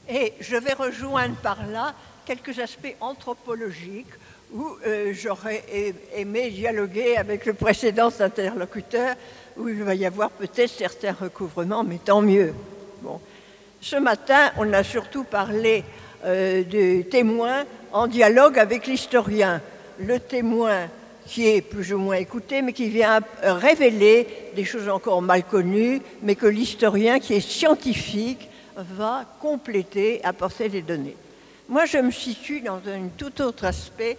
Et je vais rejoindre par là quelques aspects anthropologiques où j'aurais aimé dialoguer avec le précédent interlocuteur, où il va y avoir peut-être certains recouvrements, mais tant mieux. Bon. Ce matin, on a surtout parlé du témoin en dialogue avec l'historien. Le témoin qui est plus ou moins écouté, mais qui vient révéler des choses encore mal connues, mais que l'historien, qui est scientifique, va compléter, apporter des données. Moi, je me situe dans un tout autre aspect,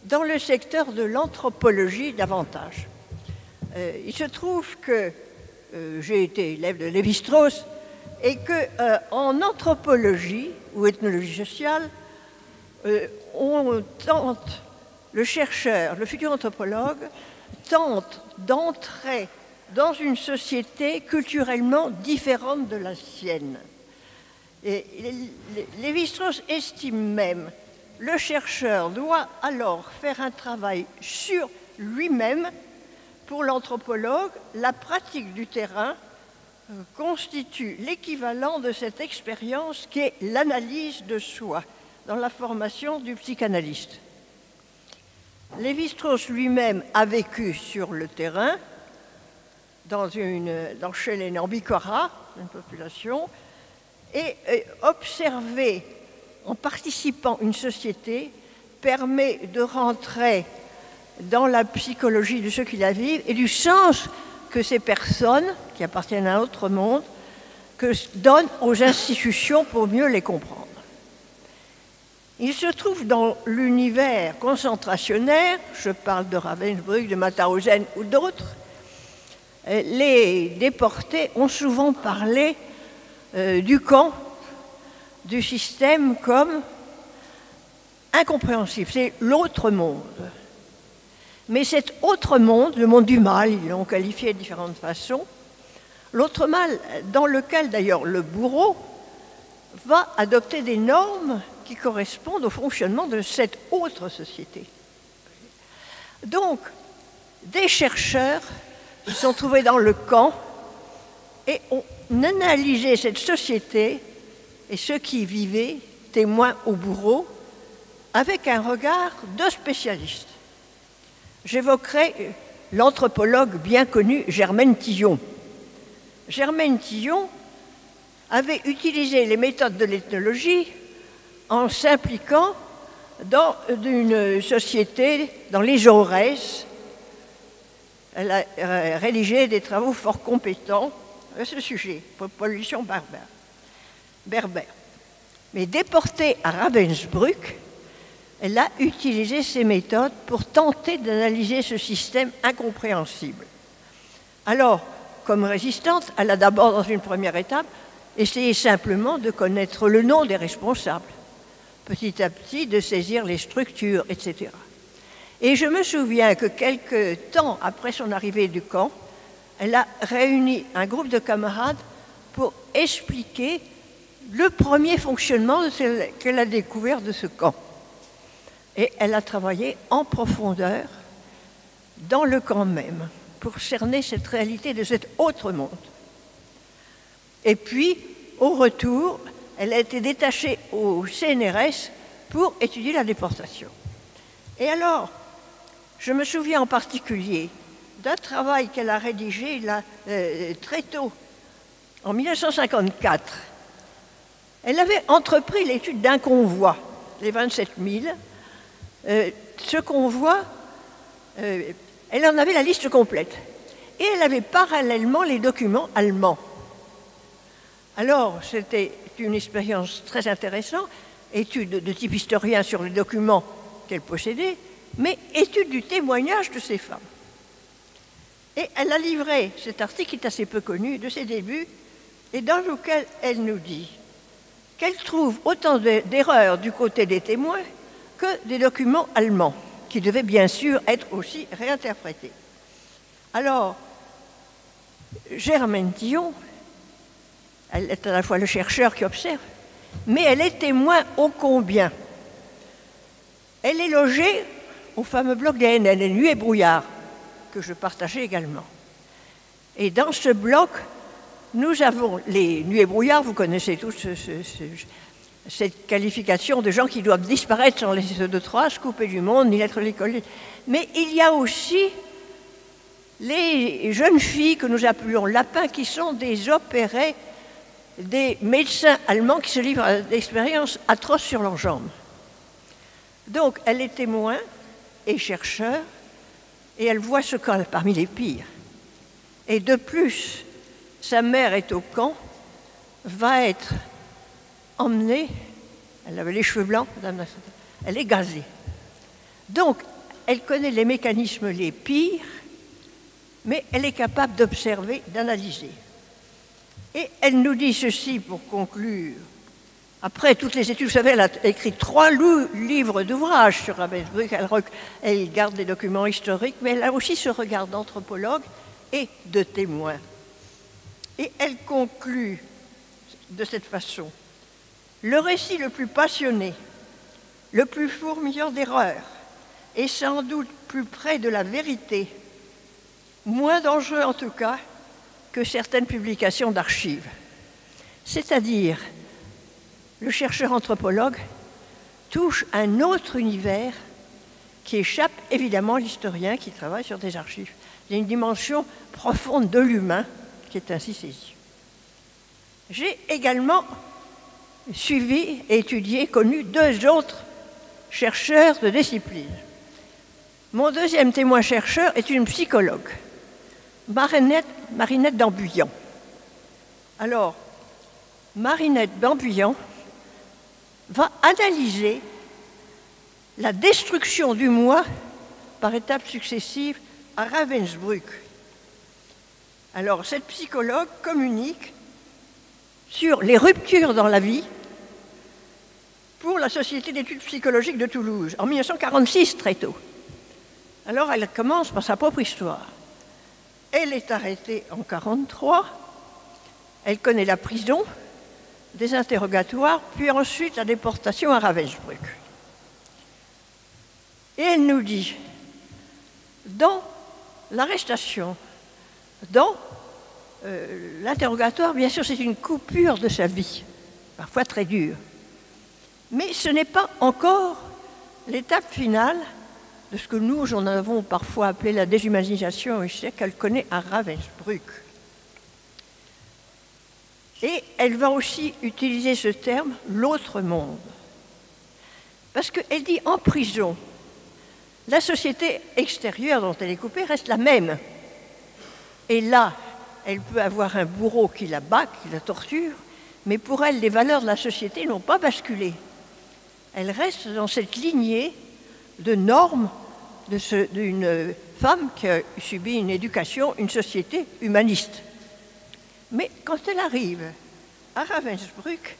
dans le secteur de l'anthropologie davantage. Il se trouve que j'ai été élève de Lévi-Strauss et qu'en anthropologie ou ethnologie sociale, on tente, le chercheur, le futur anthropologue, tente d'entrer dans une société culturellement différente de la sienne. Et Lévi-Strauss estime même le chercheur doit alors faire un travail sur lui-même. Pour l'anthropologue, la pratique du terrain constitue l'équivalent de cette expérience qui est l'analyse de soi dans la formation du psychanalyste. Lévi-Strauss lui-même a vécu sur le terrain chez les Nambikora, une population, et observer en participant une société permet de rentrer dans la psychologie de ceux qui la vivent et du sens que ces personnes, qui appartiennent à un autre monde, donnent aux institutions pour mieux les comprendre. Il se trouve dans l'univers concentrationnaire, je parle de Ravensbrück, de Mauthausen ou d'autres, les déportés ont souvent parlé du camp, du système comme incompréhensible. C'est l'autre monde. Mais cet autre monde, le monde du mal, ils l'ont qualifié de différentes façons, l'autre mal dans lequel d'ailleurs le bourreau va adopter des normes qui correspondent au fonctionnement de cette autre société. Donc, des chercheurs se sont trouvés dans le camp et ont analysé cette société et ceux qui y vivaient, témoins ou bourreaux, avec un regard de spécialiste. J'évoquerai l'anthropologue bien connu Germaine Tillon. Germaine Tillon avait utilisé les méthodes de l'ethnologie en s'impliquant dans une société, dans les Aurès. Elle a rédigé des travaux fort compétents à ce sujet, population berbère. Mais déportée à Ravensbrück, elle a utilisé ces méthodes pour tenter d'analyser ce système incompréhensible. Alors, comme résistante, elle a d'abord, dans une première étape, essayé simplement de connaître le nom des responsables, petit à petit de saisir les structures, etc. Et je me souviens que quelques temps après son arrivée du camp, elle a réuni un groupe de camarades pour expliquer le premier fonctionnement qu'elle a découvert de ce camp. Et elle a travaillé en profondeur dans le camp même pour cerner cette réalité de cet autre monde. Et puis, au retour, elle a été détachée au CNRS pour étudier la déportation. Et alors, je me souviens en particulier d'un travail qu'elle a rédigé là, très tôt, en 1954. Elle avait entrepris l'étude d'un convoi, les 27 000. Ce convoi, elle en avait la liste complète. Et elle avait parallèlement les documents allemands. Alors, c'était une expérience très intéressante, étude de type historien sur les documents qu'elle possédait, mais étude du témoignage de ces femmes. Et elle a livré cet article qui est assez peu connu de ses débuts, et dans lequel elle nous dit qu'elle trouve autant d'erreurs du côté des témoins que des documents allemands, qui devaient bien sûr être aussi réinterprétés. Alors, Germaine Tillon, elle est à la fois le chercheur qui observe, mais elle est témoin ô combien. Elle est logée au fameux bloc des NN, les Nuits et Brouillards, que je partageais également. Et dans ce bloc, nous avons les Nuits et Brouillards, vous connaissez tous cette qualification de gens qui doivent disparaître sans laisser de traces, couper du monde, ni être l'école. Mais il y a aussi les jeunes filles que nous appelons lapins, qui sont des opérés, des médecins allemands qui se livrent à des expériences atroces sur leurs jambes. Donc elle est témoin et chercheur, et elle voit ce camp parmi les pires. Et de plus, sa mère est au camp, va être emmenée, elle avait les cheveux blancs, elle est gazée. Donc, elle connaît les mécanismes les pires, mais elle est capable d'observer, d'analyser. Et elle nous dit ceci pour conclure. Après toutes les études, vous savez, elle a écrit 3 livres d'ouvrages sur Ravensbrück. Elle garde des documents historiques, mais elle a aussi ce regard d'anthropologue et de témoin. Et elle conclut de cette façon. Le récit le plus passionné, le plus fourmillant d'erreurs, est sans doute plus près de la vérité, moins dangereux en tout cas que certaines publications d'archives. C'est-à-dire, le chercheur anthropologue touche un autre univers qui échappe évidemment à l'historien qui travaille sur des archives. Il y a une dimension profonde de l'humain qui est ainsi saisie. J'ai également suivi, étudié, connu 2 autres chercheurs de discipline. Mon deuxième témoin chercheur est une psychologue, Marinette d'Ambuyan. Alors, Marinette d'Ambuyan va analyser la destruction du moi par étapes successives à Ravensbrück. Alors, cette psychologue communique sur les ruptures dans la vie pour la Société d'études psychologiques de Toulouse, en 1946, très tôt. Alors, elle commence par sa propre histoire. Elle est arrêtée en 1943, elle connaît la prison, des interrogatoires, puis ensuite la déportation à Ravensbrück. Et elle nous dit, dans l'arrestation, dans l'interrogatoire, bien sûr, c'est une coupure de sa vie, parfois très dure. Mais ce n'est pas encore l'étape finale de ce que nous en avons parfois appelé la déshumanisation, et je sais qu'elle connaît à Ravensbrück. Et elle va aussi utiliser ce terme, l'autre monde. Parce qu'elle dit, en prison, la société extérieure dont elle est coupée reste la même. Et là, elle peut avoir un bourreau qui la bat, qui la torture, mais pour elle, les valeurs de la société n'ont pas basculé. Elle reste dans cette lignée de normes d'une femme qui a subi une éducation, une société humaniste. Mais quand elle arrive à Ravensbrück,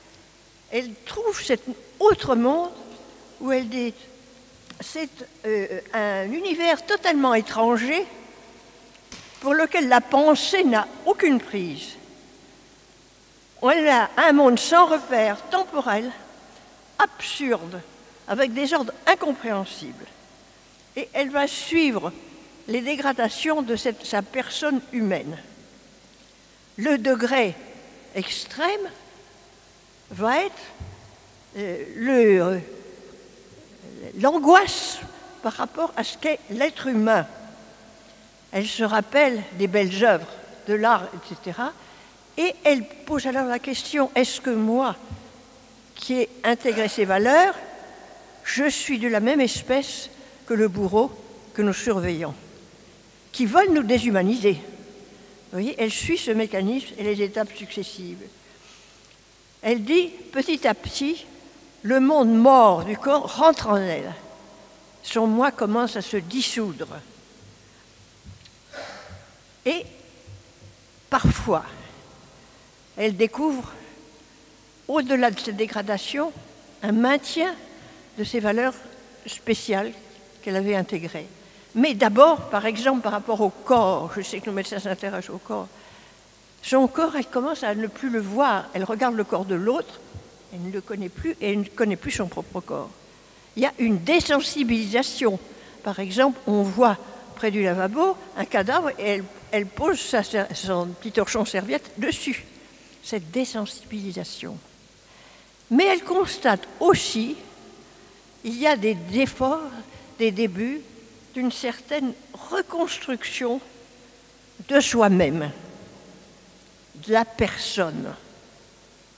elle trouve cet autre monde où elle dit c'est un univers totalement étranger pour lequel la pensée n'a aucune prise. Elle a un monde sans repère, temporel, absurde, avec des ordres incompréhensibles. Et elle va suivre les dégradations de sa personne humaine. Le degré extrême va être l'angoisse par rapport à ce qu'est l'être humain. Elle se rappelle des belles œuvres, de l'art, etc. Et elle pose alors la question, est-ce que moi, qui ai intégré ces valeurs, je suis de la même espèce que le bourreau que nous surveillons, qui veulent nous déshumaniser. Vous voyez, elle suit ce mécanisme et les étapes successives. Elle dit, petit à petit, le monde mort du corps rentre en elle. Son moi commence à se dissoudre. Et parfois, elle découvre, au-delà de cette dégradation, un maintien de ces valeurs spéciales qu'elle avait intégrées. Mais d'abord, par exemple, par rapport au corps, je sais que nos médecins s'intéressent au corps, son corps, elle commence à ne plus le voir. Elle regarde le corps de l'autre, elle ne le connaît plus et elle ne connaît plus son propre corps. Il y a une désensibilisation. Par exemple, on voit près du lavabo un cadavre et elle pose son petit torchon serviette dessus. Cette désensibilisation. Mais elle constate aussi qu'il y a des efforts, des débuts d'une certaine reconstruction de soi-même, de la personne.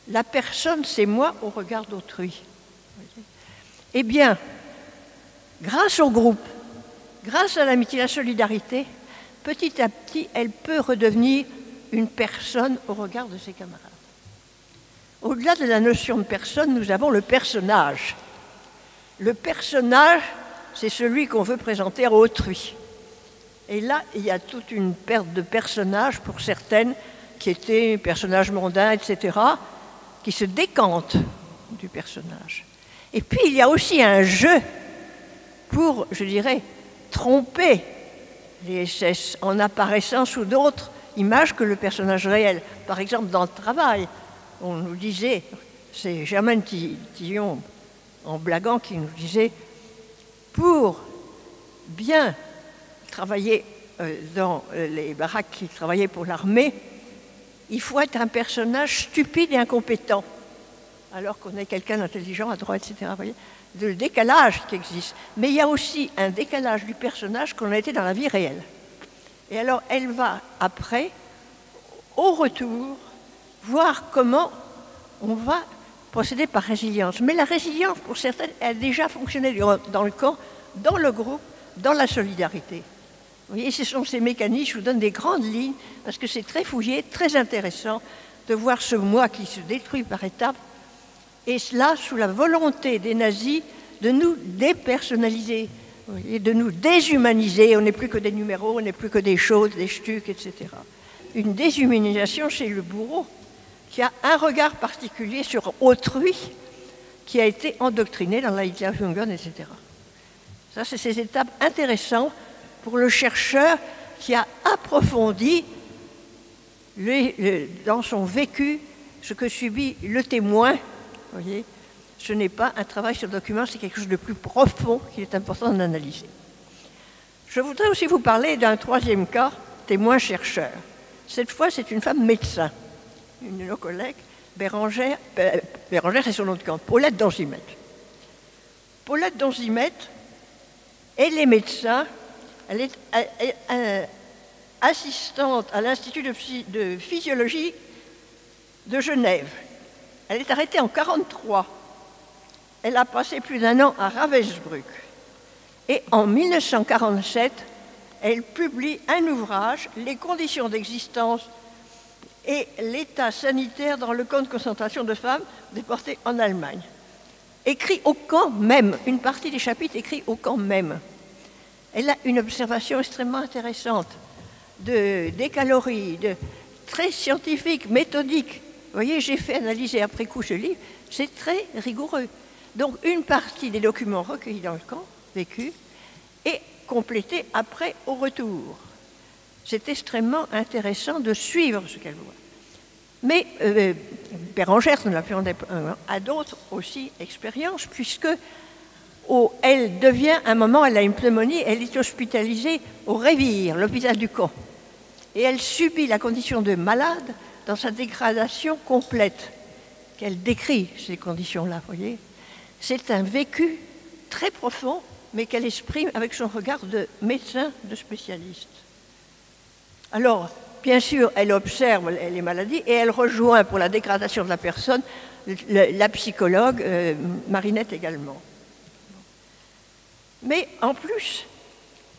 La personne, c'est moi au regard d'autrui. Eh bien, grâce au groupe, grâce à l'amitié, la solidarité, petit à petit, elle peut redevenir une personne au regard de ses camarades. Au-delà de la notion de personne, nous avons le personnage. Le personnage, c'est celui qu'on veut présenter à autrui. Et là, il y a toute une perte de personnages pour certaines qui étaient personnages mondains, etc., qui se décantent du personnage. Et puis, il y a aussi un jeu pour, je dirais, tromper les SS en apparaissant sous d'autres images que le personnage réel. Par exemple, dans le travail, on nous disait, c'est Germaine Tillon, en blaguant, qui nous disait, pour bien travailler dans les baraques qui travaillaient pour l'armée, il faut être un personnage stupide et incompétent, alors qu'on est quelqu'un d'intelligent, à droite, etc. Vous voyez, le décalage qui existe. Mais il y a aussi un décalage du personnage qu'on a été dans la vie réelle. Et alors, elle va, après, au retour, voir comment on va procéder par résilience. Mais la résilience, pour certaines, elle a déjà fonctionné dans le camp, dans le groupe, dans la solidarité. Vous voyez, ce sont ces mécanismes, je vous donne des grandes lignes, parce que c'est très fouillé, très intéressant de voir ce moi qui se détruit par étapes, et cela sous la volonté des nazis de nous dépersonnaliser, vous voyez, de nous déshumaniser. On n'est plus que des numéros, on n'est plus que des choses, des stucs, etc. Une déshumanisation chez le bourreau, qui a un regard particulier sur autrui, qui a été endoctriné dans la Hitlerjugend, etc. Ça, c'est ces étapes intéressantes pour le chercheur qui a approfondi dans son vécu ce que subit le témoin. Vous voyez, ce n'est pas un travail sur document, c'est quelque chose de plus profond qu'il est important d'analyser. Je voudrais aussi vous parler d'un troisième cas, témoin-chercheur. Cette fois, c'est une femme médecin, une de nos collègues, Bérangère, c'est son nom de camp, Paulette Danzimette. Paulette Danzimette, elle est médecin, elle est assistante à l'Institut de physiologie de Genève. Elle est arrêtée en 1943. Elle a passé plus d'1 an à Ravensbrück. Et en 1947, elle publie un ouvrage, Les conditions d'existence et l'état sanitaire dans le camp de concentration de femmes déportées en Allemagne. Écrit au camp même, une partie des chapitres écrits au camp même. Elle a une observation extrêmement intéressante des calories, très scientifique, méthodique. Vous voyez, j'ai fait analyser après coup ce livre, c'est très rigoureux. Donc une partie des documents recueillis dans le camp, vécus, et complétés après au retour. C'est extrêmement intéressant de suivre ce qu'elle voit. Mais Bérangère a d'autres aussi expériences, puisque elle devient, à un moment, elle a une pneumonie, elle est hospitalisée au Révire, l'hôpital du camp. Et elle subit la condition de malade dans sa dégradation complète, qu'elle décrit, ces conditions-là, vous voyez. C'est un vécu très profond, mais qu'elle exprime avec son regard de médecin, de spécialiste. Alors, bien sûr, elle observe les maladies et elle rejoint pour la dégradation de la personne la psychologue Marinette également. Mais en plus,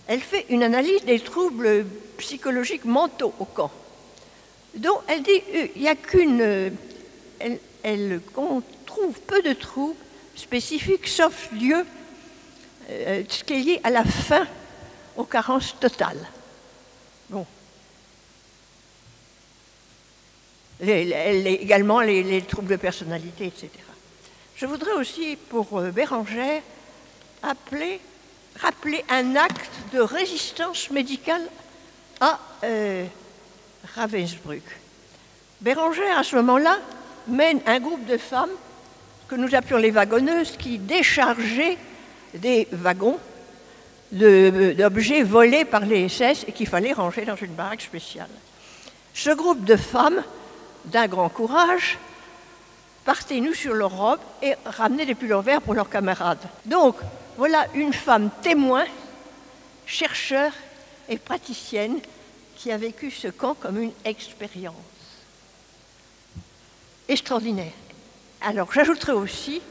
elle fait une analyse des troubles psychologiques mentaux au camp, dont elle dit il n'y a qu'une... Elle trouve peu de troubles spécifiques, sauf lieu, ce qui est lié à la faim, aux carences totales. Bon. Également les troubles de personnalité, etc. Je voudrais aussi, pour Bérangère, rappeler un acte de résistance médicale à Ravensbrück. Bérangère, à ce moment-là, mène un groupe de femmes que nous appelions les wagonneuses qui déchargeaient des wagons d'objets volés par les SS et qu'il fallait ranger dans une baraque spéciale. Ce groupe de femmes, d'un grand courage, partaient nus sur leur robe et ramenaient des pullovers verts pour leurs camarades. Donc, voilà une femme témoin, chercheur et praticienne qui a vécu ce camp comme une expérience extraordinaire. Alors, j'ajouterai aussi,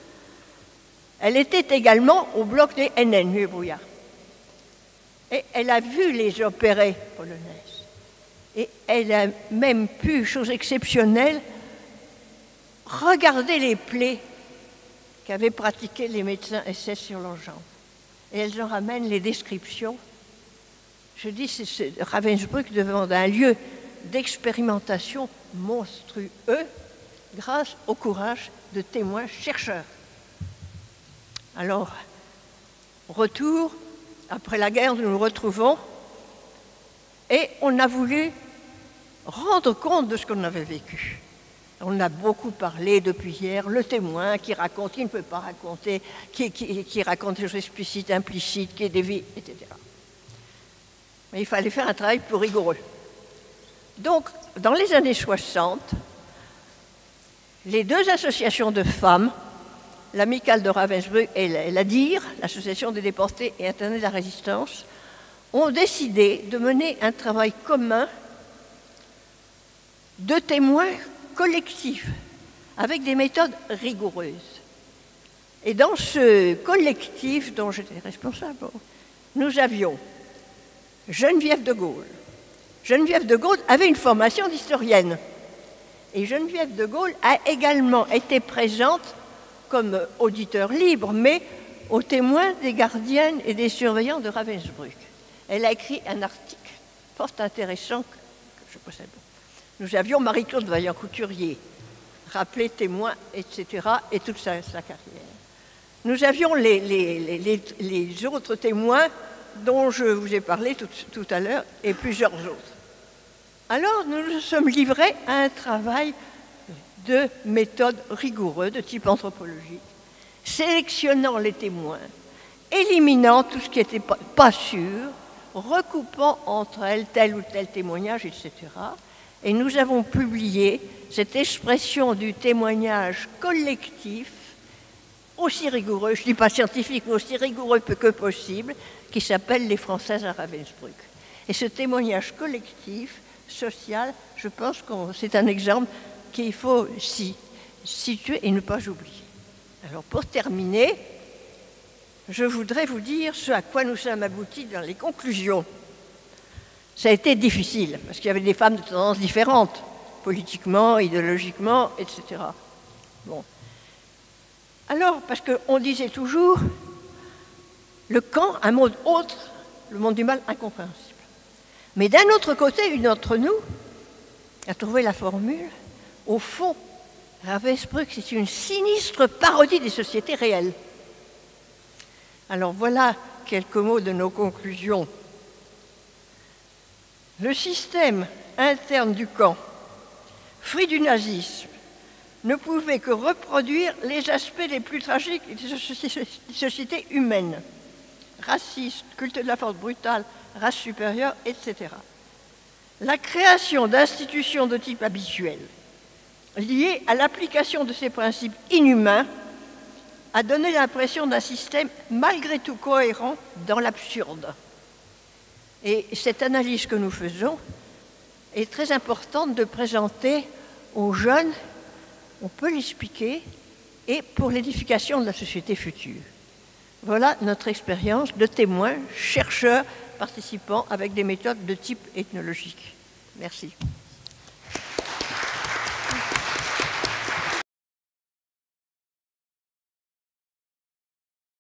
elle était également au bloc des NN, Nuit et Brouillard. Et elle a vu les opérées polonaises. Et elle a même pu, chose exceptionnelle, regarder les plaies qu'avaient pratiquées les médecins SS sur leurs jambes. Et elles en ramènent les descriptions. Je dis, Ravensbrück devant un lieu d'expérimentation monstrueux grâce au courage de témoins chercheurs. Alors, retour, après la guerre, nous nous retrouvons et on a voulu rendre compte de ce qu'on avait vécu. On a beaucoup parlé depuis hier, le témoin qui raconte, qui ne peut pas raconter, qui raconte des choses explicites, implicites, qui est des vies, etc. Mais il fallait faire un travail plus rigoureux. Donc, dans les années 60, les deux associations de femmes, l'Amicale de Ravensbrück et la DIR, l'Association des déportés et internés de la résistance, ont décidé de mener un travail commun de témoins collectifs, avec des méthodes rigoureuses. Et dans ce collectif dont j'étais responsable, nous avions Geneviève de Gaulle. Geneviève de Gaulle avait une formation d'historienne. Et Geneviève de Gaulle a également été présente comme auditeur libre, mais aux témoins des gardiennes et des surveillants de Ravensbrück. Elle a écrit un article fort intéressant que je possède. Nous avions Marie-Claude Vaillant-Couturier, rappelé témoin, etc., et toute sa carrière. Nous avions les autres témoins dont je vous ai parlé tout à l'heure, et plusieurs autres. Alors, nous nous sommes livrés à un travail de méthode rigoureuse, de type anthropologique, sélectionnant les témoins, éliminant tout ce qui n'était pas sûr, recoupant entre elles tel ou tel témoignage, etc. Et nous avons publié cette expression du témoignage collectif, aussi rigoureux, je ne dis pas scientifique, mais aussi rigoureux que possible, qui s'appelle « Les Françaises à Ravensbrück ». Et ce témoignage collectif, social, je pense que c'est un exemple qu'il faut situer et ne pas oublier. Alors pour terminer, je voudrais vous dire ce à quoi nous sommes aboutis dans les conclusions. Ça a été difficile, parce qu'il y avait des femmes de tendances différentes, politiquement, idéologiquement, etc. Bon. Alors, parce qu'on disait toujours, le camp, un monde autre, le monde du mal incompréhensible. Mais d'un autre côté, une d'entre nous a trouvé la formule, au fond, Ravensbrück, c'est une sinistre parodie des sociétés réelles. Alors voilà quelques mots de nos conclusions. Le système interne du camp, fruit du nazisme, ne pouvait que reproduire les aspects les plus tragiques des sociétés humaines. Racisme, culte de la force brutale, race supérieure, etc. La création d'institutions de type habituel, liées à l'application de ces principes inhumains, a donné l'impression d'un système malgré tout cohérent dans l'absurde. Et cette analyse que nous faisons est très importante de présenter aux jeunes, on peut l'expliquer, et pour l'édification de la société future. Voilà notre expérience de témoins, chercheurs, participants avec des méthodes de type ethnologique. Merci.